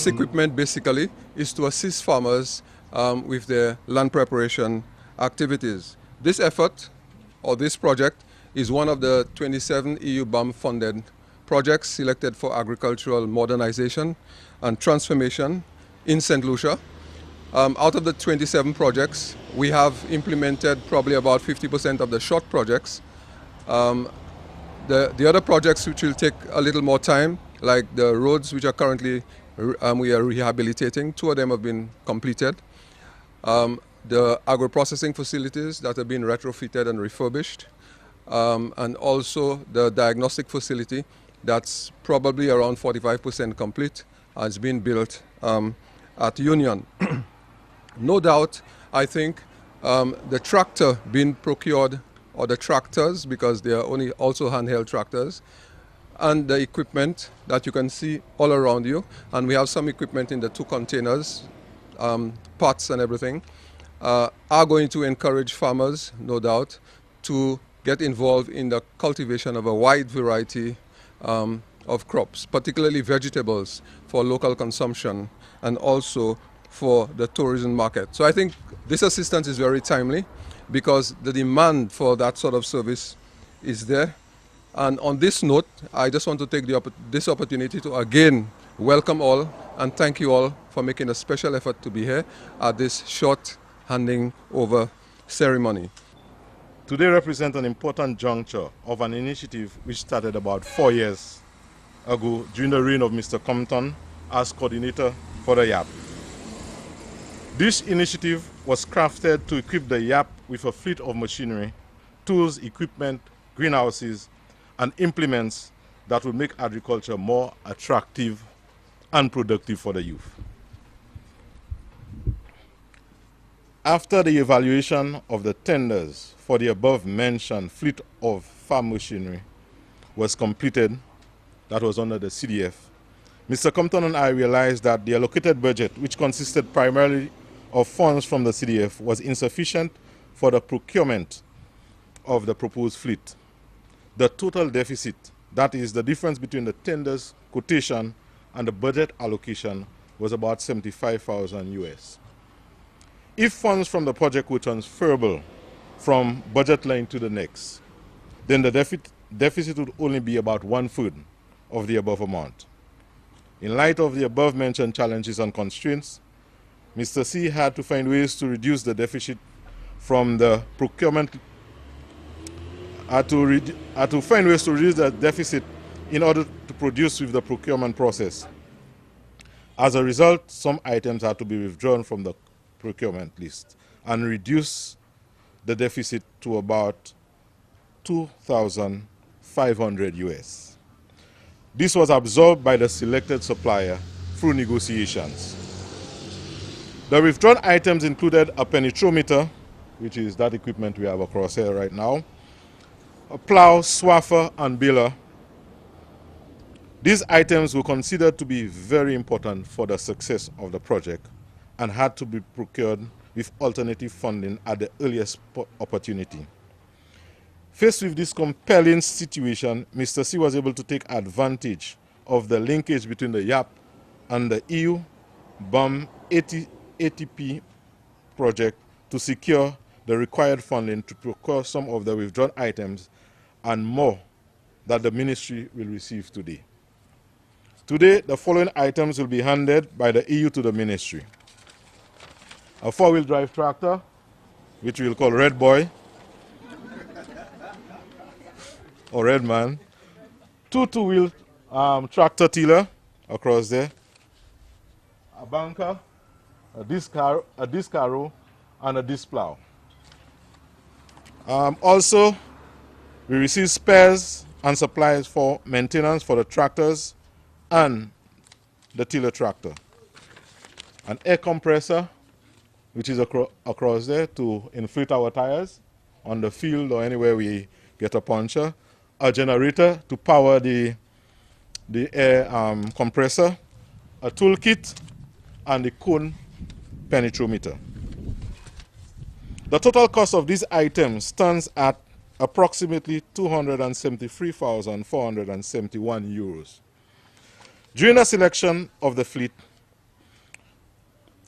This equipment basically is to assist farmers with their land preparation activities. This effort, or this project, is one of the 27 EU BAM funded projects selected for agricultural modernization and transformation in St. Lucia. Out of the 27 projects, we have implemented probably about 50% of the short projects. The other projects which will take a little more time, like the roads which are currently we are rehabilitating, 2 of them have been completed. The agro-processing facilities that have been retrofitted and refurbished, and also the diagnostic facility that's probably around 45% complete, has been built at Union. No doubt, I think the tractor being procured, or the tractors, because they are only also handheld tractors, and the equipment that you can see all around you, and we have some equipment in the 2 containers, pots and everything, are going to encourage farmers, no doubt, to get involved in the cultivation of a wide variety of crops, particularly vegetables for local consumption and also for the tourism market. So I think this assistance is very timely because the demand for that sort of service is there. And on this note, I just want to take this opportunity to again welcome all and thank you all for making a special effort to be here at this short handing over ceremony. Today represents an important juncture of an initiative which started about 4 years ago during the reign of Mr. Compton as coordinator for the YAP. This initiative was crafted to equip the YAP with a fleet of machinery, tools, equipment, greenhouses, and implements that will make agriculture more attractive and productive for the youth. After the evaluation of the tenders for the above-mentioned fleet of farm machinery was completed, that was under the CDF, Mr. Compton and I realized that the allocated budget, which consisted primarily of funds from the CDF, was insufficient for the procurement of the proposed fleet. The total deficit, that is the difference between the tenders quotation and the budget allocation, was about 75,000 US. If funds from the project were transferable from budget line to the next, then the deficit would only be about 1/3 of the above amount. In light of the above-mentioned challenges and constraints, Mr. C had to find ways to reduce the deficit from the procurement, had to find ways to reduce the deficit in order to produce with the procurement process. As a result, some items had to be withdrawn from the procurement list and reduce the deficit to about 2,500 US. This was absorbed by the selected supplier through negotiations. The withdrawn items included a penetrometer, which is that equipment we have across here right now, a plow, swather, and baler. These items were considered to be very important for the success of the project and had to be procured with alternative funding at the earliest opportunity. Faced with this compelling situation, Mr. C was able to take advantage of the linkage between the YAP and the EU BAM ATP project to secure the required funding to procure some of the withdrawn items and more that the ministry will receive today. Today, the following items will be handed by the EU to the ministry: a 4-wheel drive tractor, which we'll call Red Boy or Red Man, 2 2-wheel tractor tiller across there, a banker, a disc harrow, and a disc plow. Also, we receive spares and supplies for maintenance for the tractors and the tiller tractor. An air compressor, which is across there to inflate our tires on the field or anywhere we get a puncture. A generator to power the air compressor. A toolkit and the cone penetrometer. The total cost of these items stands at approximately 273,471 euros. During the selection of the fleet,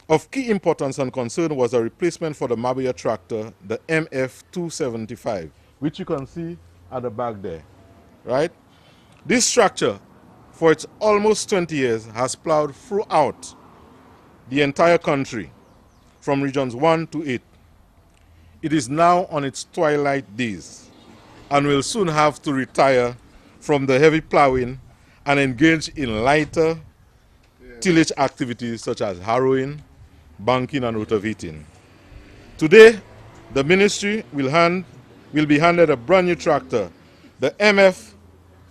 Of key importance and concern was a replacement for the Mabaya tractor, the MF275, which you can see at the back there, right? This tractor, for its almost 20 years, has plowed throughout the entire country from regions 1 to 8. It is now on its twilight days and will soon have to retire from the heavy plowing and engage in lighter tillage activities such as harrowing, banking, and rotavating. Today, the ministry will be handed a brand new tractor, the MF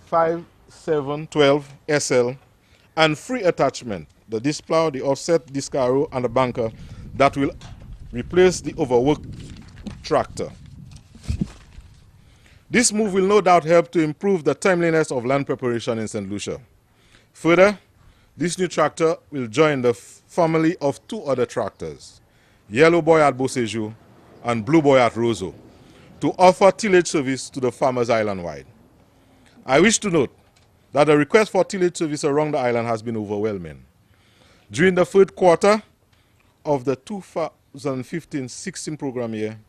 5712 SL, and free attachment, the disc plow, the offset disc harrow, and the banker that will replace the overworked tractor. This move will no doubt help to improve the timeliness of land preparation in St. Lucia. Further, this new tractor will join the family of 2 other tractors, Yellow Boy at Beauséjour and Blue Boy at Roseau, to offer tillage service to the farmers island-wide. I wish to note that the request for tillage service around the island has been overwhelming. During the third quarter of the 2015-16 program year,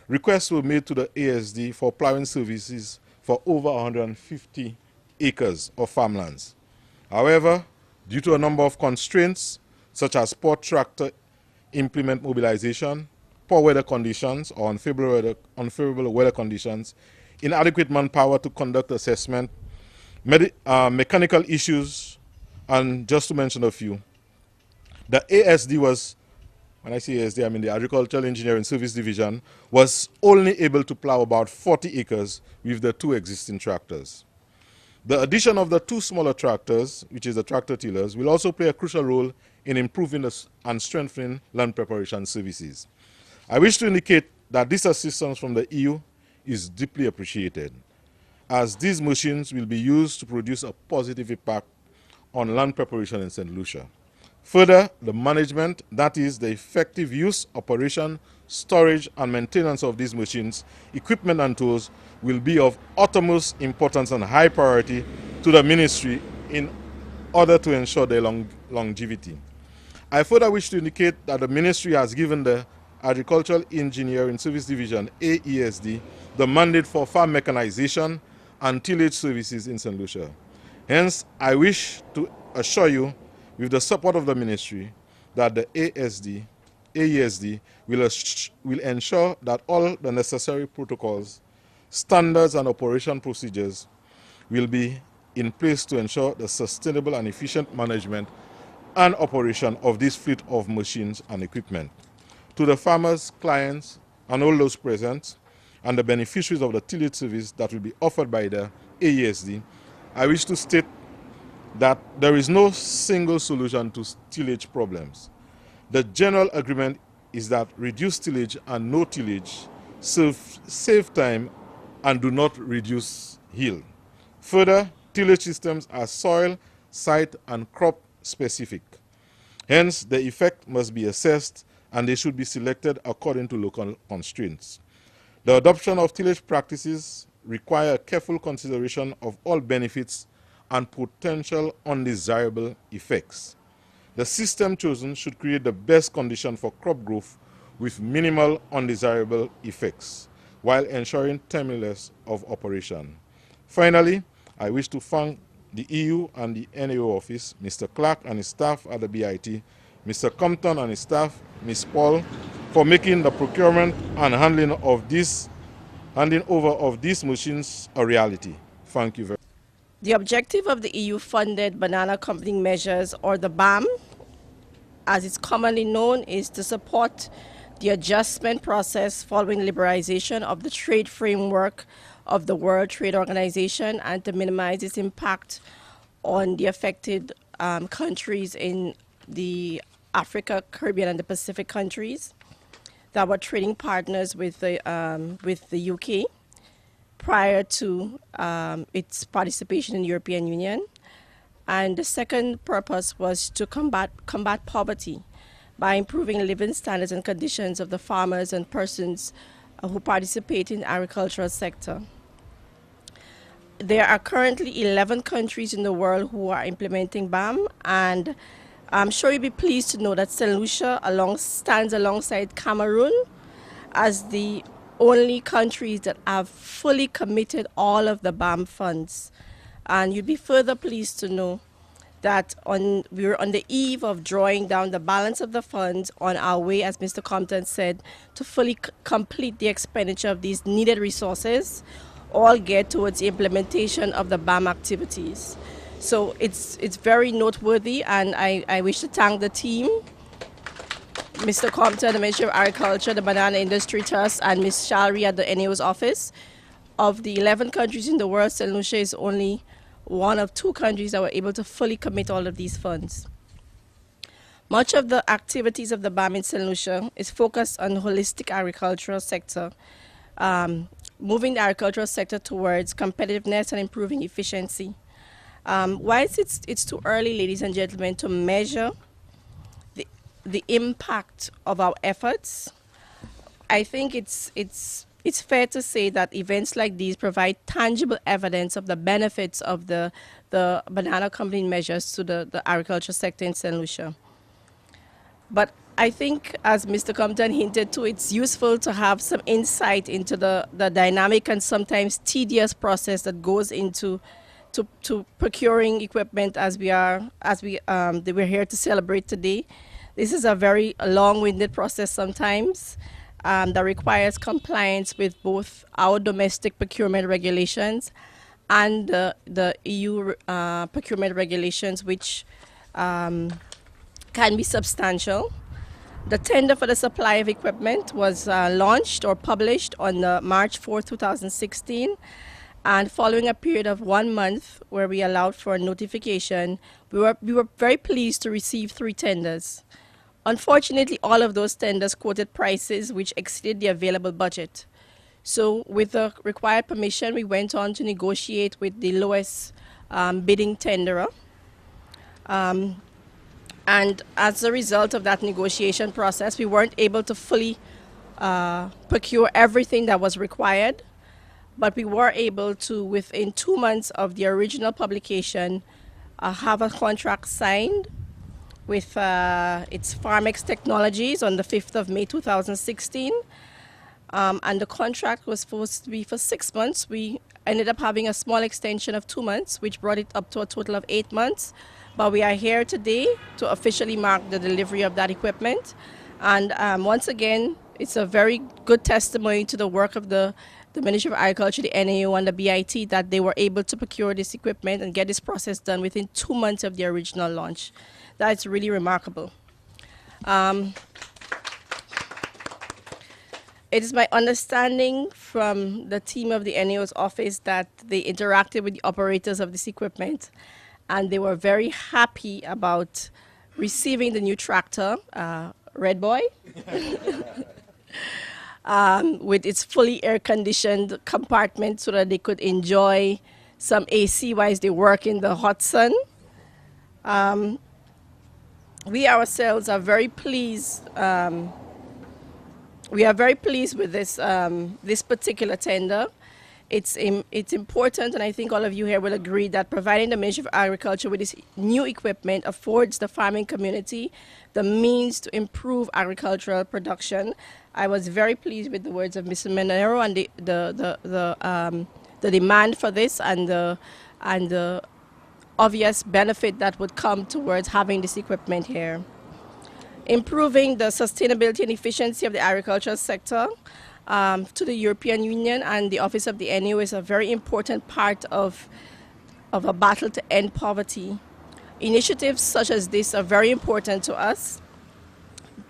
requests were made to the ASD for plowing services for over 150 acres of farmlands. However, due to a number of constraints, such as poor tractor implement mobilization, poor weather conditions or unfavorable weather conditions, inadequate manpower to conduct assessment, mechanical issues, and just to mention a few, the ASD was, when I say ASD, I mean the Agricultural Engineering Service Division, was only able to plow about 40 acres with the 2 existing tractors. The addition of the 2 smaller tractors, which is the tractor tillers, will also play a crucial role in improving and strengthening land preparation services. I wish to indicate that this assistance from the EU is deeply appreciated, as these machines will be used to produce a positive impact on land preparation in St. Lucia. Further, the management, that is, the effective use, operation, storage, and maintenance of these machines, equipment, and tools will be of utmost importance and high priority to the ministry in order to ensure their longevity. I further wish to indicate that the ministry has given the Agricultural Engineering Service Division, AESD, the mandate for farm mechanization and tillage services in St. Lucia. Hence, I wish to assure you, with the support of the ministry, that the AESD will ensure that all the necessary protocols, standards, and operation procedures will be in place to ensure the sustainable and efficient management and operation of this fleet of machines and equipment. To the farmers, clients, and all those present, and the beneficiaries of the tillage service that will be offered by the AESD, I wish to state that there is no single solution to tillage problems. The general agreement is that reduced tillage and no tillage save time and do not reduce yield. Further, tillage systems are soil, site, and crop specific. Hence, the effect must be assessed and they should be selected according to local constraints. The adoption of tillage practices require careful consideration of all benefits and potential undesirable effects. The system chosen should create the best condition for crop growth with minimal undesirable effects, while ensuring timeliness of operation. Finally, I wish to thank the EU and the NAO office, Mr. Clark and his staff at the BIT, Mr. Compton and his staff, Ms. Paul, for making the procurement and handing over of these machines a reality. Thank you very much. The objective of the EU-funded Banana Accompanying Measures, or the BAM, as it's commonly known, is to support the adjustment process following liberalization of the trade framework of the World Trade Organization and to minimize its impact on the affected countries in the Africa, Caribbean, and the Pacific countries that were trading partners with the UK prior to its participation in the European Union. And the second purpose was to combat poverty by improving living standards and conditions of the farmers and persons who participate in the agricultural sector. There are currently 11 countries in the world who are implementing BAM, and I'm sure you'll be pleased to know that St. Lucia stands alongside Cameroon as the only countries that have fully committed all of the BAM funds. And you'd be further pleased to know that we were on the eve of drawing down the balance of the funds on our way, as Mr. Compton said, to fully complete the expenditure of these needed resources, all geared towards the implementation of the BAM activities. So it's very noteworthy, and I wish to thank the team, Mr. Compton, the Ministry of Agriculture, the Banana Industry Trust, and Ms. Shalri at the NAO's office. Of the 11 countries in the world, St. Lucia is only one of 2 countries that were able to fully commit all of these funds. Much of the activities of the BAM in St. Lucia is focused on the holistic agricultural sector, moving the agricultural sector towards competitiveness and improving efficiency. Whilst it's too early, ladies and gentlemen, to measure the impact of our efforts, I think it's fair to say that events like these provide tangible evidence of the benefits of the banana accompanying measures to the agriculture sector in St. Lucia. But I think, as Mr. Compton hinted to, it's useful to have some insight into the dynamic and sometimes tedious process that goes into procuring equipment as we're here to celebrate today. This is a very long-winded process sometimes that requires compliance with both our domestic procurement regulations and the EU procurement regulations, which can be substantial. The tender for the supply of equipment was launched or published on March 4, 2016. And following a period of 1 month where we allowed for notification, we were very pleased to receive 3 tenders. Unfortunately, all of those tenders quoted prices which exceeded the available budget. So with the required permission, we went on to negotiate with the lowest bidding tenderer. And as a result of that negotiation process, we weren't able to fully procure everything that was required, but we were able to, within 2 months of the original publication, have a contract signed with its Farmex Technologies on the 5th of May 2016. And the contract was supposed to be for 6 months. We ended up having a small extension of 2 months, which brought it up to a total of 8 months. But we are here today to officially mark the delivery of that equipment. And once again, it's a very good testimony to the work of the Ministry of Agriculture, the NAO, and the BIT that they were able to procure this equipment and get this process done within 2 months of the original launch. That's really remarkable. It is my understanding from the team of the NAO's office that they interacted with the operators of this equipment, and they were very happy about receiving the new tractor, Red Boy, with its fully air-conditioned compartment so that they could enjoy some AC whilst they work in the hot sun. We ourselves are very pleased. We are very pleased with this particular tender. It's important, and I think all of you here will agree that providing the Ministry of Agriculture with this new equipment affords the farming community the means to improve agricultural production. I was very pleased with the words of Mr. Monero and the demand for this and the obvious benefit that would come towards having this equipment here. Improving the sustainability and efficiency of the agricultural sector to the European Union and the Office of the NAO is a very important part of a battle to end poverty. Initiatives such as this are very important to us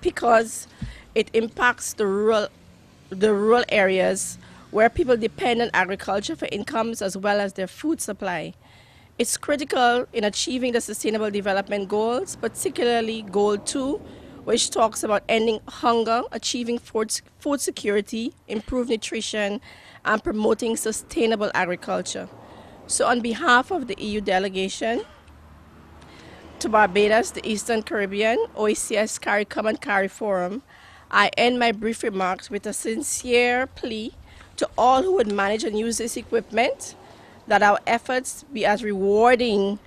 because it impacts the rural areas where people depend on agriculture for incomes as well as their food supply. It's critical in achieving the Sustainable Development Goals, particularly Goal 2, which talks about ending hunger, achieving food security, improved nutrition, and promoting sustainable agriculture. So on behalf of the EU delegation to Barbados, the Eastern Caribbean, OECS CARICOM and CARIFORUM, I end my brief remarks with a sincere plea to all who would manage and use this equipment that our efforts be as rewarding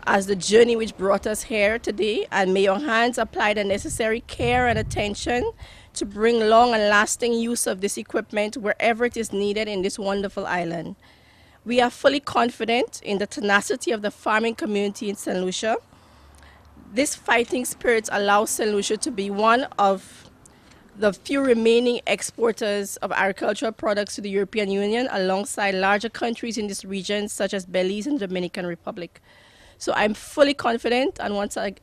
as the journey which brought us here today, and may your hands apply the necessary care and attention to bring long and lasting use of this equipment wherever it is needed in this wonderful island. We are fully confident in the tenacity of the farming community in St. Lucia. This fighting spirit allows St. Lucia to be one of the few remaining exporters of agricultural products to the European Union, alongside larger countries in this region such as Belize and Dominican Republic. So I'm fully confident, and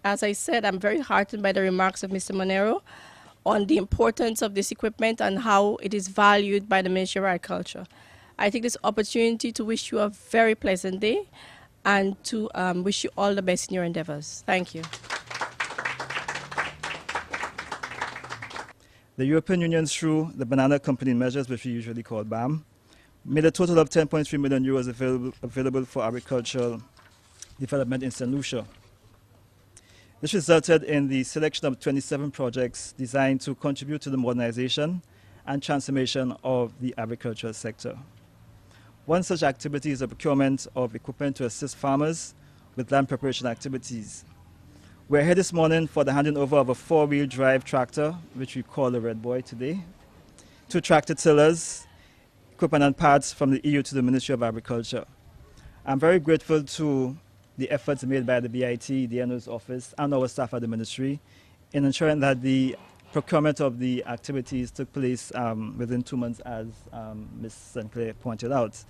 as I said, I'm very heartened by the remarks of Mr. Monero on the importance of this equipment and how it is valued by the Ministry of Agriculture. I take this opportunity to wish you a very pleasant day and to wish you all the best in your endeavors. Thank you. The European Union, through the banana accompanying measures, which we usually call BAM, made a total of 10.3 million euros available for agricultural development in St. Lucia. This resulted in the selection of 27 projects designed to contribute to the modernization and transformation of the agricultural sector. One such activity is the procurement of equipment to assist farmers with land preparation activities. We're here this morning for the handing over of a four-wheel drive tractor, which we call the Red Boy today, 2 tractor tillers, equipment and parts from the EU to the Ministry of Agriculture. I'm very grateful to the efforts made by the BIT, the NO's office, and our staff at the ministry in ensuring that the procurement of the activities took place within 2 months, as Ms. Sinclair pointed out.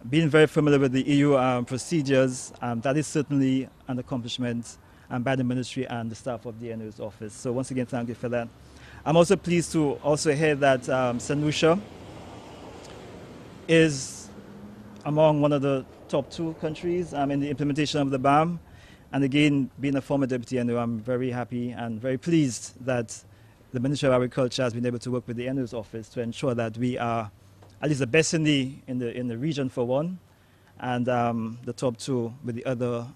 Being very familiar with the EU procedures, that is certainly an accomplishment by the ministry and the staff of the NO's office. So once again, thank you for that. I'm also pleased to also hear that St. Lucia is among one of the top 2 countries in the implementation of the BAM. And again, being a former deputy NO, I'm very happy and very pleased that the Ministry of Agriculture has been able to work with the NO's office to ensure that we are at least the best in the region for one, and the top 2 with the other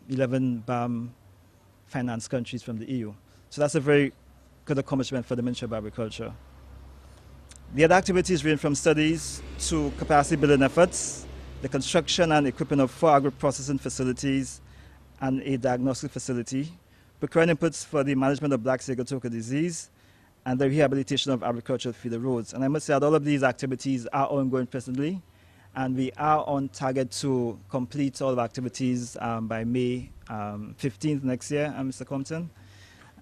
11 BAM finance countries from the EU. So that's a very good accomplishment for the Ministry of Agriculture. The other activities range from studies to capacity building efforts, the construction and equipping of 4 agro-processing facilities and a diagnostic facility, procuring inputs for the management of black sigatoka disease, and the rehabilitation of agricultural feeder roads. And I must say that all of these activities are ongoing presently, and we are on target to complete all of activities by May 15th next year, Mr. Compton.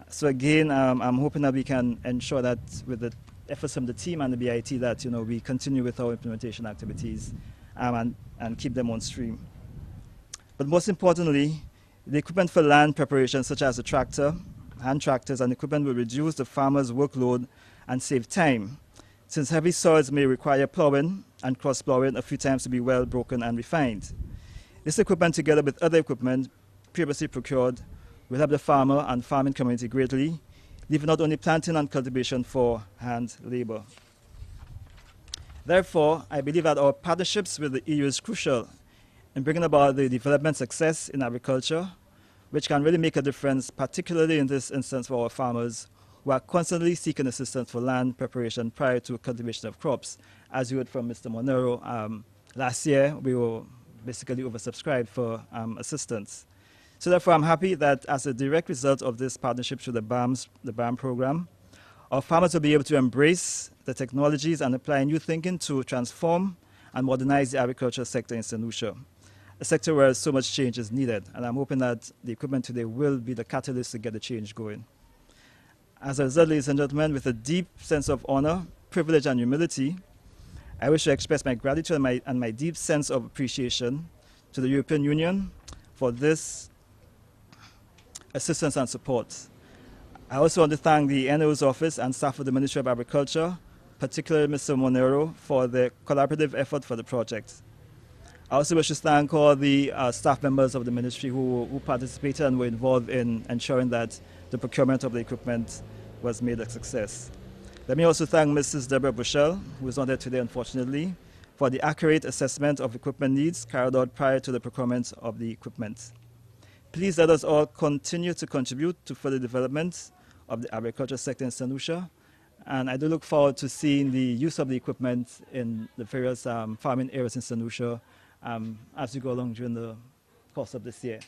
So again, I'm hoping that we can ensure that with the efforts from the team and the BIT that we continue with our implementation activities and keep them on stream. But most importantly, the equipment for land preparation, such as the tractor, hand tractors, and equipment will reduce the farmer's workload and save time, since heavy soils may require plowing and cross-plowing a few times to be well broken and refined. This equipment, together with other equipment previously procured, will help the farmer and farming community greatly, leaving not only planting and cultivation for hand labor. Therefore, I believe that our partnerships with the EU is crucial in bringing about the development success in agriculture, which can really make a difference, particularly in this instance for our farmers who are constantly seeking assistance for land preparation prior to cultivation of crops. As you heard from Mr. Monero, last year we were basically oversubscribed for assistance. So therefore, I'm happy that as a direct result of this partnership through the BAM program, our farmers will be able to embrace the technologies and apply new thinking to transform and modernize the agricultural sector in St. Lucia, a sector where so much change is needed. And I'm hoping that the equipment today will be the catalyst to get the change going. As a result, ladies and gentlemen, with a deep sense of honor, privilege, and humility, I wish to express my gratitude and my deep sense of appreciation to the European Union for this assistance and support. I also want to thank the NO's office and staff of the Ministry of Agriculture, particularly Mr. Monero, for the collaborative effort for the project. I also wish to thank all the staff members of the ministry who participated and were involved in ensuring that the procurement of the equipment was made a success. Let me also thank Mrs. Deborah Bushell, who is not there today unfortunately, for the accurate assessment of equipment needs carried out prior to the procurement of the equipment. Please let us all continue to contribute to further development of the agriculture sector in St. Lucia, and I do look forward to seeing the use of the equipment in the various farming areas in St. Lucia as we go along during the course of this year.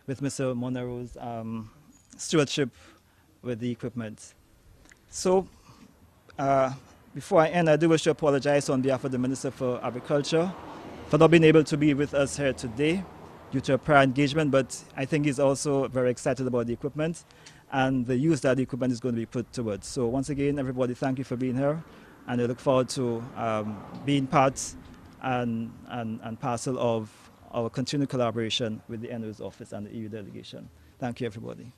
with Mr. Monero's stewardship with the equipment. So, before I end, I do wish to apologize on behalf of the Minister for Agriculture for not being able to be with us here today due to a prior engagement, but I think he's also very excited about the equipment and the use that the equipment is going to be put towards. So once again, everybody, thank you for being here, and I look forward to being part and parcel of our continued collaboration with the NO's office and the EU delegation. Thank you, everybody.